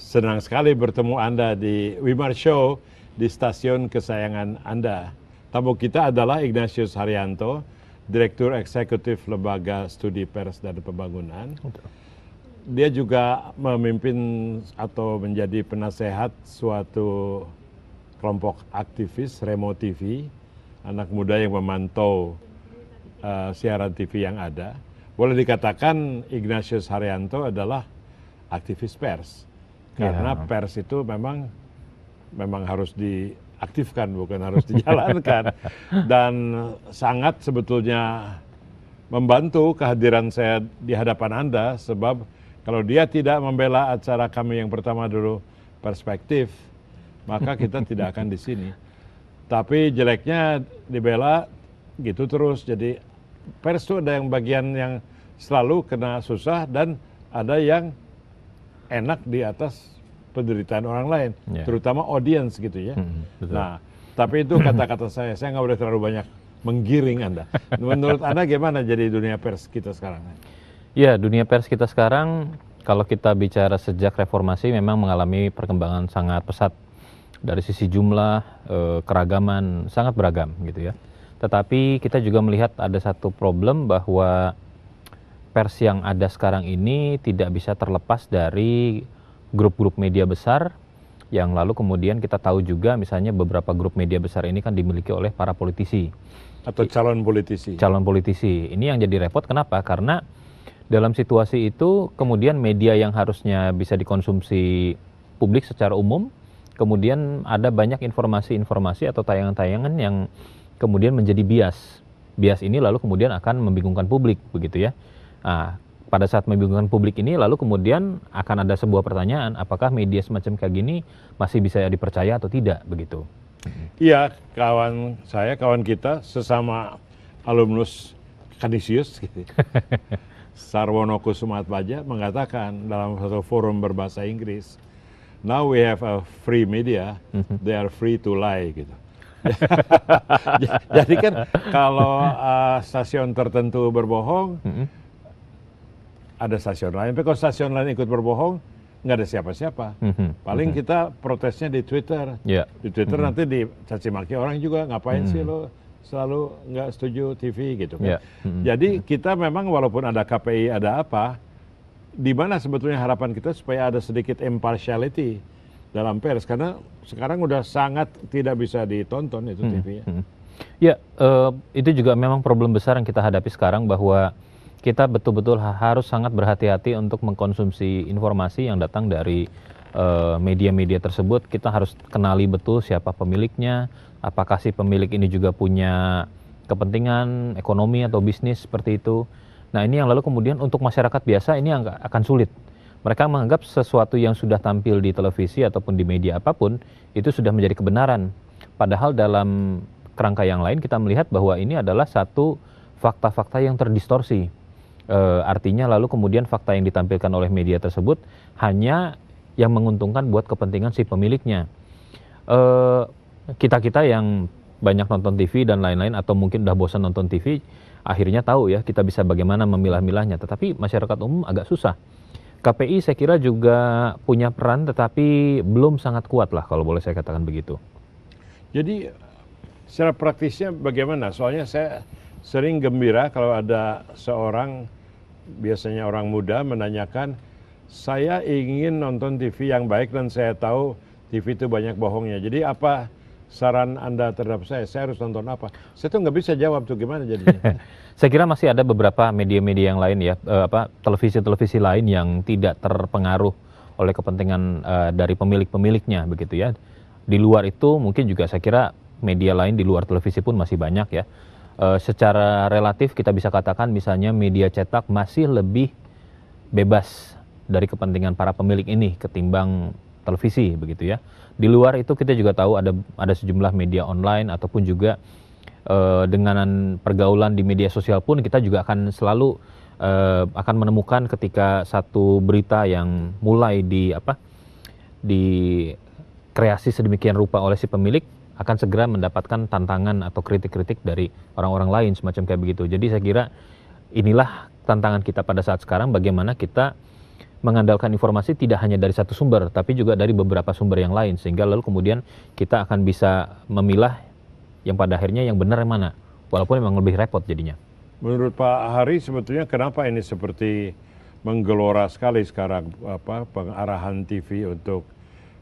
Senang sekali bertemu Anda di Wimar Show di stasiun kesayangan Anda. Tamu kita adalah Ignatius Haryanto, Direktur Eksekutif Lembaga Studi Pers dan Pembangunan. Dia juga memimpin atau menjadi penasehat suatu kelompok aktivis Remo TV, anak muda yang memantau siaran TV yang ada. Boleh dikatakan Ignatius Haryanto adalah aktivis pers. Karena pers itu memang harus diaktifkan, bukan harus dijalankan. Dan sangat sebetulnya membantu kehadiran saya di hadapan Anda, sebab kalau dia tidak membela acara kami yang pertama dulu, Perspektif, maka kita tidak akan di sini. Tapi jeleknya dibela gitu terus. Jadi pers itu ada yang bagian yang selalu kena susah dan ada yang enak di atas penderitaan orang lain, terutama audiens gitu ya. Nah, tapi itu kata-kata saya nggak boleh terlalu banyak menggiring Anda. Menurut Anda gimana jadi dunia pers kita sekarang? Ya, dunia pers kita sekarang, kalau kita bicara sejak reformasi memang mengalami perkembangan sangat pesat. Dari sisi jumlah, keragaman, sangat beragam gitu ya. Tetapi kita juga melihat ada satu problem bahwa pers yang ada sekarang ini tidak bisa terlepas dari grup-grup media besar yang lalu kemudian kita tahu juga misalnya beberapa grup media besar ini kan dimiliki oleh para politisi. Atau calon politisi. Calon politisi. Ini yang jadi repot, kenapa? Karena dalam situasi itu kemudian media yang harusnya bisa dikonsumsi publik secara umum, kemudian ada banyak informasi-informasi atau tayangan-tayangan yang kemudian menjadi bias. Bias ini lalu kemudian akan membingungkan publik, begitu ya. Nah, pada saat membingungkan publik ini lalu kemudian akan ada sebuah pertanyaan, apakah media semacam kayak gini masih bisa dipercaya atau tidak, begitu. Iya, kawan kita sesama alumnus Kanisius gitu. Sarwono Kusumaatmadja mengatakan dalam satu forum berbahasa Inggris, now we have a free media, they are free to lie gitu. Jadi kan kalau stasiun tertentu berbohong, ada stasiun lain. Tapi kalau stasiun lain ikut berbohong, nggak ada siapa-siapa. Paling kita protesnya di Twitter. Di Twitter nanti dicaci maki orang juga, ngapain sih lo selalu nggak setuju TV gitu kan. Jadi kita memang walaupun ada KPI, ada apa, di mana sebetulnya harapan kita supaya ada sedikit impartiality dalam pers. Karena sekarang udah sangat tidak bisa ditonton itu TV. Ya, itu juga memang problem besar yang kita hadapi sekarang, bahwa kita betul-betul harus sangat berhati-hati untuk mengkonsumsi informasi yang datang dari media-media tersebut. Kita harus kenali betul siapa pemiliknya, apakah si pemilik ini juga punya kepentingan ekonomi atau bisnis seperti itu. Nah, ini yang lalu kemudian untuk masyarakat biasa ini akan sulit. Mereka menganggap sesuatu yang sudah tampil di televisi ataupun di media apapun itu sudah menjadi kebenaran. Padahal dalam kerangka yang lain kita melihat bahwa ini adalah satu fakta-fakta yang terdistorsi. Artinya lalu kemudian fakta yang ditampilkan oleh media tersebut hanya yang menguntungkan buat kepentingan si pemiliknya. Kita-kita yang banyak nonton TV dan lain-lain, atau mungkin udah bosan nonton TV, akhirnya tahu ya kita bisa bagaimana memilah-milahnya. Tetapi masyarakat umum agak susah. KPI saya kira juga punya peran, tetapi belum sangat kuat lah kalau boleh saya katakan begitu. Jadi secara praktisnya bagaimana? Soalnya saya sering gembira kalau ada seorang, biasanya orang muda, menanyakan, saya ingin nonton TV yang baik dan saya tahu TV itu banyak bohongnya. Jadi apa saran Anda terhadap saya? Saya harus nonton apa? Saya tuh nggak bisa jawab tuh gimana jadinya. Saya kira masih ada beberapa media-media yang lain ya, televisi-televisi lain yang tidak terpengaruh oleh kepentingan dari pemilik-pemiliknya begitu ya. Di luar itu mungkin juga saya kira media lain di luar televisi pun masih banyak ya. Secara relatif kita bisa katakan misalnya media cetak masih lebih bebas dari kepentingan para pemilik ini ketimbang televisi begitu ya. Di luar itu kita juga tahu ada sejumlah media online ataupun juga dengan pergaulan di media sosial pun kita juga akan selalu akan menemukan ketika satu berita yang mulai dikreasi sedemikian rupa oleh si pemilik akan segera mendapatkan tantangan atau kritik-kritik dari orang-orang lain semacam kayak begitu. Jadi saya kira inilah tantangan kita pada saat sekarang, bagaimana kita mengandalkan informasi tidak hanya dari satu sumber tapi juga dari beberapa sumber yang lain, sehingga lalu kemudian kita akan bisa memilah yang pada akhirnya yang benar yang mana, walaupun memang lebih repot jadinya. Menurut Pak Hari, sebetulnya kenapa ini seperti menggelora sekali sekarang pengarahan TV untuk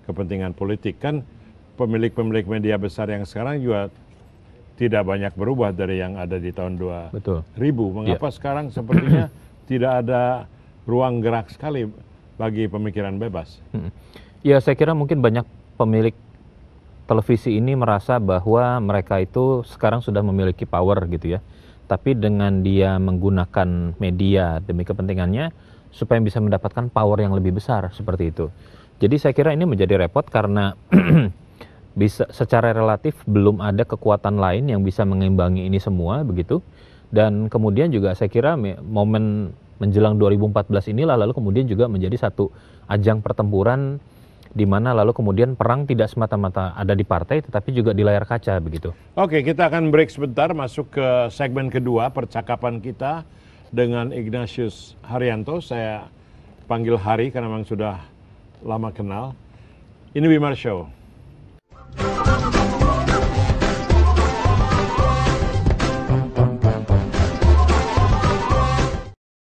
kepentingan politik? Kan pemilik-pemilik media besar yang sekarang juga tidak banyak berubah dari yang ada di tahun 2000. Mengapa sekarang sepertinya tidak ada ruang gerak sekali bagi pemikiran bebas? Ya, saya kira mungkin banyak pemilik televisi ini merasa bahwa mereka itu sekarang sudah memiliki power gitu ya. Tapi dengan dia menggunakan media demi kepentingannya supaya bisa mendapatkan power yang lebih besar seperti itu. Jadi saya kira ini menjadi repot karena bisa secara relatif belum ada kekuatan lain yang bisa mengimbangi ini semua begitu. Dan kemudian juga saya kira momen menjelang 2014 inilah lalu kemudian juga menjadi satu ajang pertempuran di mana lalu kemudian perang tidak semata-mata ada di partai tetapi juga di layar kaca begitu. Oke, kita akan break sebentar, masuk ke segmen kedua percakapan kita dengan Ignatius Haryanto. Saya panggil Hari karena memang sudah lama kenal. Ini Wimar Show.